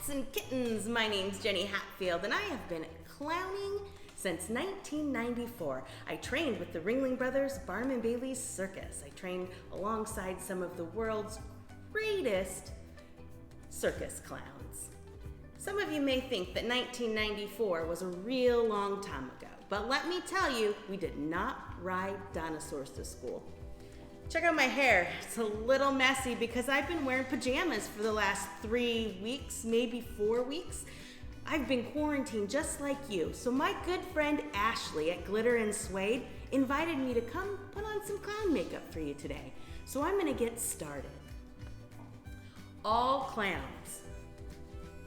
cats and kittens. My name's Jenny Hatfield, and I have been clowning since 1994. I trained with the Ringling Brothers Barnum and Bailey's Circus. I trained alongside some of the world's greatest circus clowns. Some of you may think that 1994 was a real long time ago, but let me tell you, we did not ride dinosaurs to school. Check out my hair. It's a little messy because I've been wearing pajamas for the last 3 weeks, maybe 4 weeks. I've been quarantined just like you. So my good friend Ashley at Glitter and Suede invited me to come put on some clown makeup for you today. So I'm gonna get started. All clowns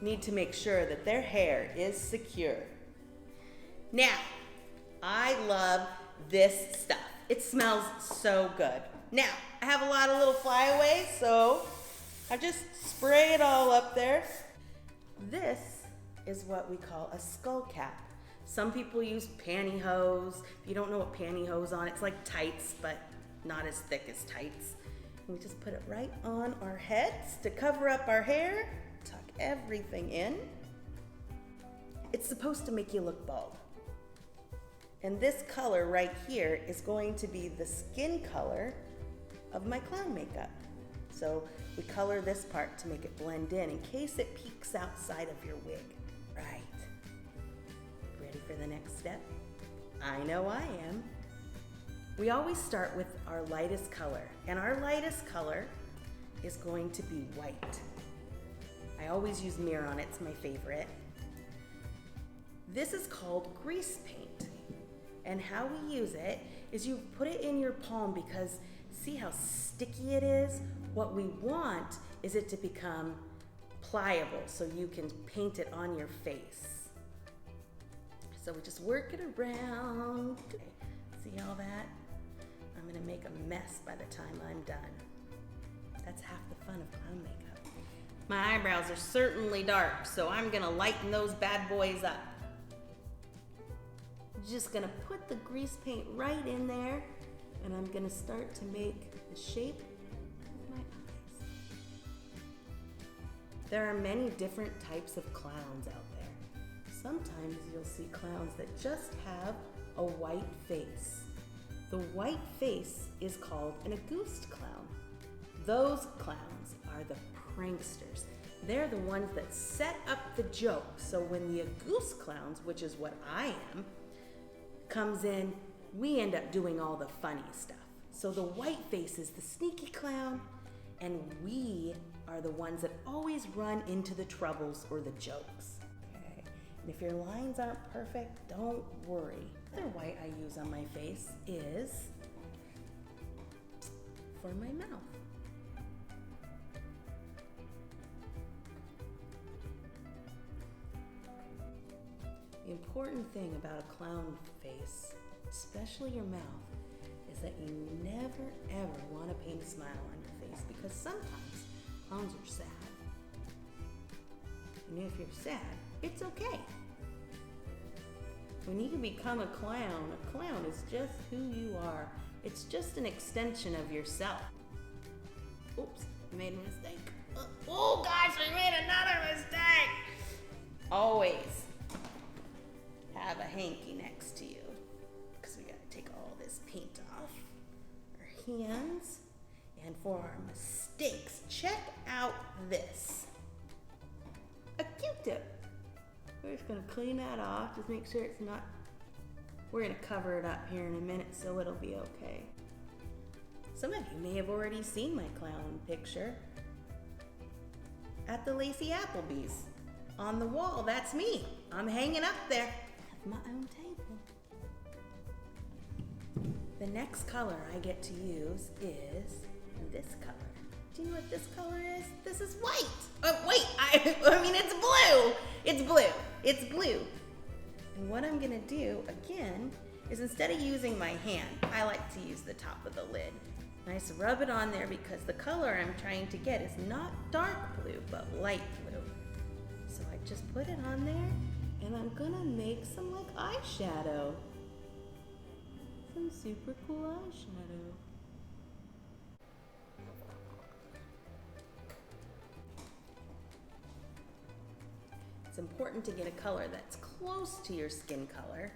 need to make sure that their hair is secure. Now, I love this stuff. It smells so good. Now, I have a lot of little flyaways, so I just spray it all up there. This is what we call a skull cap. Some people use pantyhose. If you don't know what pantyhose on, it's like tights, but not as thick as tights. And we just put it right on our heads to cover up our hair, tuck everything in. It's supposed to make you look bald. And this color right here is going to be the skin color of my clown makeup. So we color this part to make it blend in case it peeks outside of your wig. Right. Ready for the next step? I know I am. We always start with our lightest color, and our lightest color is going to be white. I always use mirror on it, it's my favorite. This is called grease paint. And how we use it is you put it in your palm because see how sticky it is? What we want is it to become pliable so you can paint it on your face. So we just work it around. Okay. See all that? I'm gonna make a mess by the time I'm done. That's half the fun of clown makeup. My eyebrows are certainly dark, so I'm gonna lighten those bad boys up. Just gonna put the grease paint right in there, and I'm gonna start to make the shape of my eyes. There are many different types of clowns out there. Sometimes you'll see clowns that just have a white face. The white face is called an auguste clown. Those clowns are the pranksters. They're the ones that set up the joke. So when the auguste clowns, which is what I am, comes in, we end up doing all the funny stuff. So the white face is the sneaky clown, and we are the ones that always run into the troubles or the jokes. Okay. And if your lines aren't perfect, don't worry. The other white I use on my face is for my mouth. The important thing about a clown face, especially your mouth, is that you never ever want to paint a smile on your face because sometimes clowns are sad. And if you're sad, it's okay. When you become a clown is just who you are. It's just an extension of yourself. Oops, I made a mistake. Oh gosh, I made another mistake. Always have a hanky next to you because we gotta take all this paint off our hands. And for our mistakes, check out this. A Q-tip. We're just gonna clean that off, just make sure it's not, we're gonna cover it up here in a minute so it'll be okay. Some of you may have already seen my clown picture at the Lacey Applebee's. On the wall, that's me. I'm hanging up there. My own table. The next color I get to use is this color. Do you know what this color is? This is white. Oh wait, I mean it's blue. It's blue. It's blue. And what I'm gonna do again is instead of using my hand, I like to use the top of the lid. And I just rub it on there because the color I'm trying to get is not dark blue, but light blue. So I just put it on there. And I'm gonna make some like eyeshadow. Some super cool eyeshadow. important to get a color that's close to your skin color.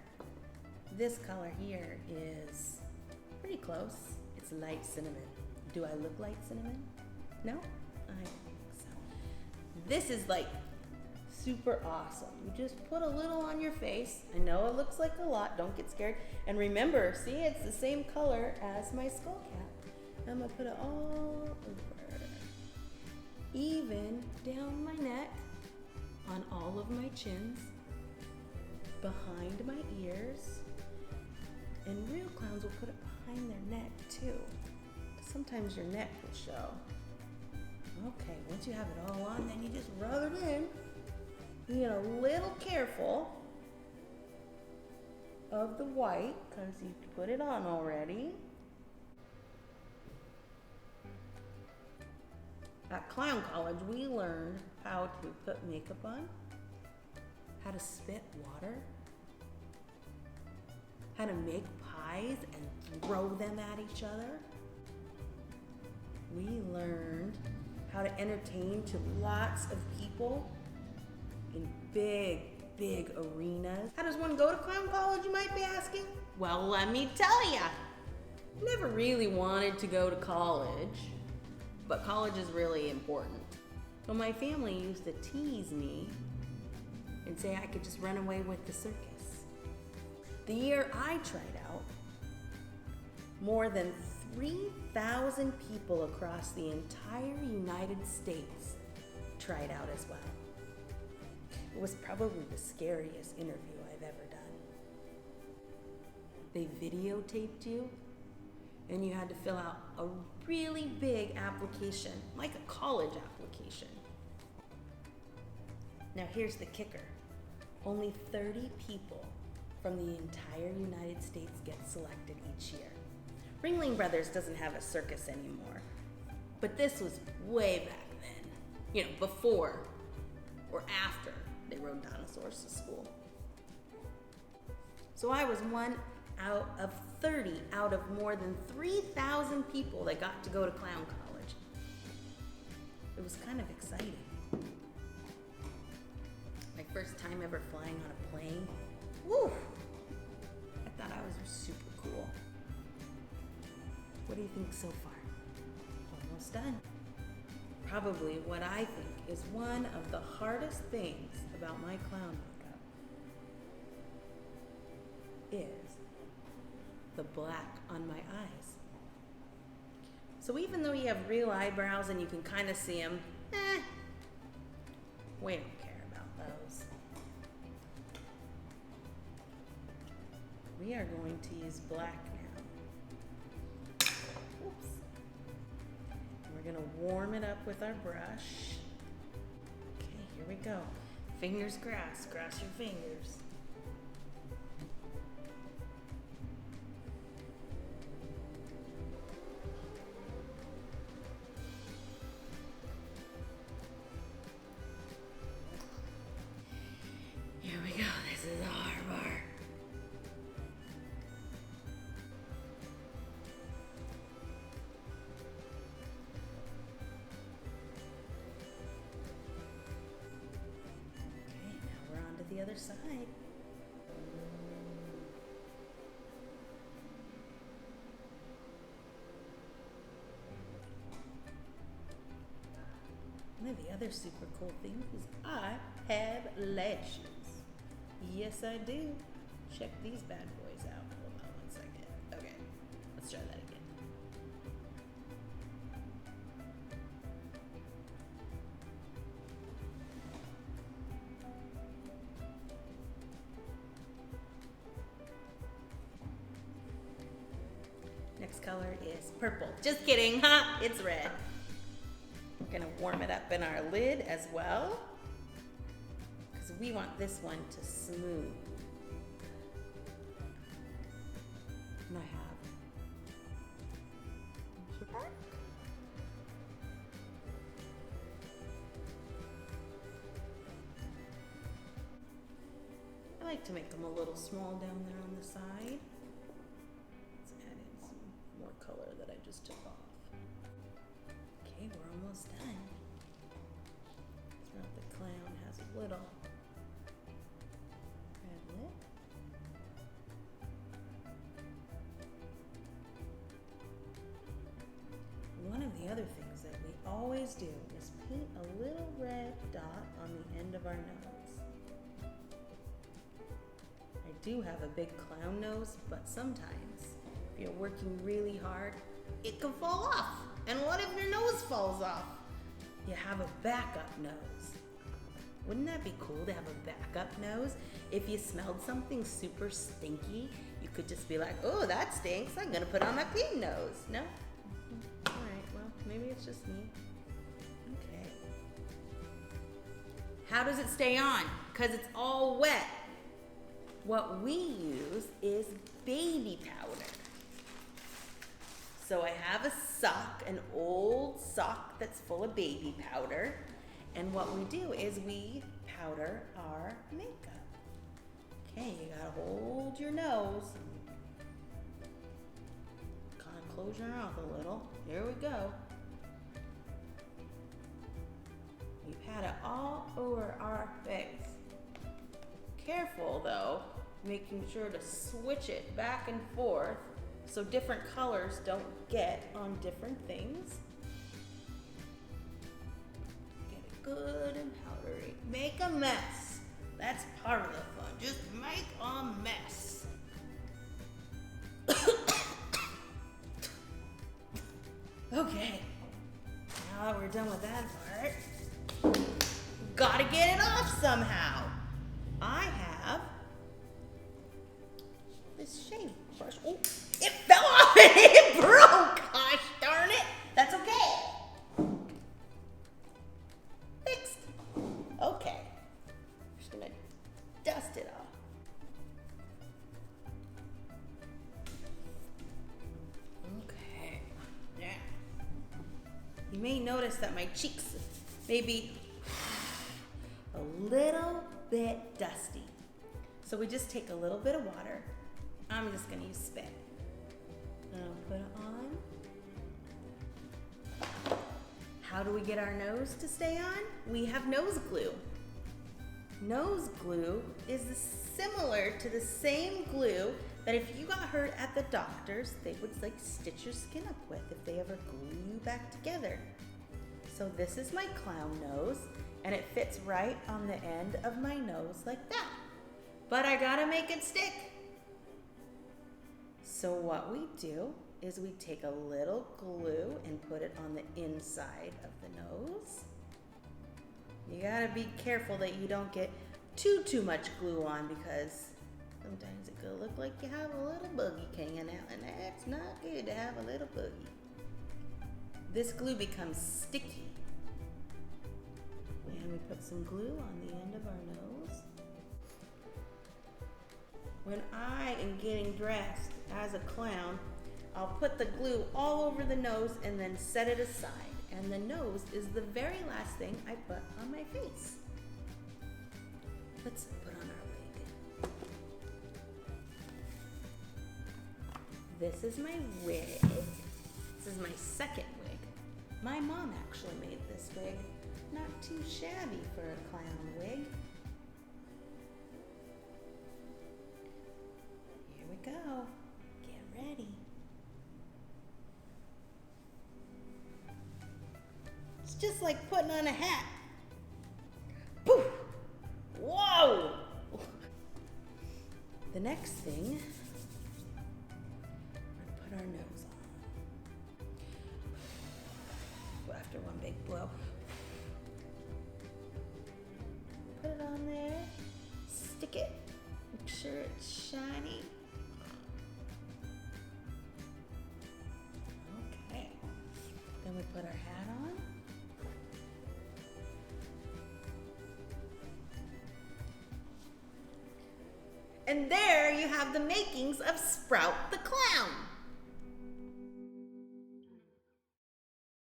This color here is pretty close. It's light cinnamon. Do I look like cinnamon? No? I don't think so. This is like super awesome. You just put a little on your face. I know it looks like a lot. Don't get scared. And remember, see, it's the same color as my skull cap. I'm gonna put it all over. Even down my neck, on all of my chins, behind my ears. And real clowns will put it behind their neck too. Sometimes your neck will show. Okay, once you have it all on, then you just rub it in. You get a little careful of the white because you put it on already. At clown college, we learned how to put makeup on, how to spit water, how to make pies and throw them at each other. We learned how to entertain to lots of people in big, big arenas. How does one go to clown college, you might be asking? Well, let me tell ya. Never really wanted to go to college, but college is really important. So my family used to tease me and say I could just run away with the circus. The year I tried out, more than 3,000 people across the entire United States tried out as well. It was probably the scariest interview I've ever done. They videotaped you, and you had to fill out a really big application, like a college application. Now here's the kicker. Only 30 people from the entire United States get selected each year. Ringling Brothers doesn't have a circus anymore, but this was way back then. You know, before or after they rode dinosaurs to school. So I was one out of 30 out of more than 3,000 people that got to go to clown college. It was kind of exciting. My first time ever flying on a plane. Woo! I thought I was super cool. What do you think so far? Almost done. Probably what I think is one of the hardest things about my clown makeup is the black on my eyes. So even though you have real eyebrows and you can kind of see them, we don't care about those. We are going to use black now. Oops. We're gonna warm it up with our brush. Okay, here we go. Fingers crossed, cross your fingers. Here we go, this is the hard part. Okay, now we're on to the other side. One of the other super cool things is I have lashes. Yes, I do. Check these bad boys out. Hold on one second. Okay, let's try that again. Next color is purple. Just kidding, huh? It's red. We're gonna warm it up in our lid as well, because we want this one to smooth. And I have I like to make them a little small down there on the side. Let's add in some more color that I just took off. Okay, we're almost done. Throughout the clown has a little things that we always do is paint a little red dot on the end of our nose. I do have a big clown nose, but sometimes if you're working really hard, it can fall off. And what if your nose falls off? You have a backup nose. Wouldn't that be cool to have a backup nose? If you smelled something super stinky, you could just be like, oh, that stinks. I'm gonna put on my clean nose. No? All right, well, maybe it's just me. Okay. How does it stay on? Because it's all wet. What we use is baby powder. So I have a sock, an old sock that's full of baby powder. And what we do is we powder our makeup. Okay, you gotta hold your nose. Kind of close your mouth a little. Here we go. We pat it all over our face. Careful though, making sure to switch it back and forth so different colors don't get on different things. Get it good and powdery. Make a mess. That's part of the fun. Just make a mess. Okay, now that we're done with that part, gotta get it off somehow. I have this shaving brush. Oh, it fell off and it broke. Gosh darn it. That's okay. Fixed. Okay. Just gonna dust it off. Okay. Now, you may notice that my cheeks may be a little bit dusty. So we just take a little bit of water. I'm just gonna use spit. And I'll put it on. How do we get our nose to stay on? We have nose glue. Nose glue is similar to the same glue that if you got hurt at the doctor's, they would like stitch your skin up with if they ever glue you back together. So this is my clown nose, and it fits right on the end of my nose like that. But I gotta make it stick. So what we do is we take a little glue and put it on the inside of the nose. You gotta be careful that you don't get too much glue on, because sometimes it could look like you have a little boogie hanging out, and that's not good to have a little boogie. This glue becomes sticky. And we put some glue on the end of our nose. When I am getting dressed as a clown, I'll put the glue all over the nose and then set it aside. And the nose is the very last thing I put on my face. Let's put on our wig. This is my wig. This is my second wig. My mom actually made this wig. Not too shabby for a clown wig. Here we go. Get ready. It's just like putting on a hat. Poof! Whoa! The next thing, we're gonna put our nose on. After one big blow. Put it on there, stick it, make sure it's shiny. Okay, then we put our hat on. And there you have the makings of Sprout the Clown.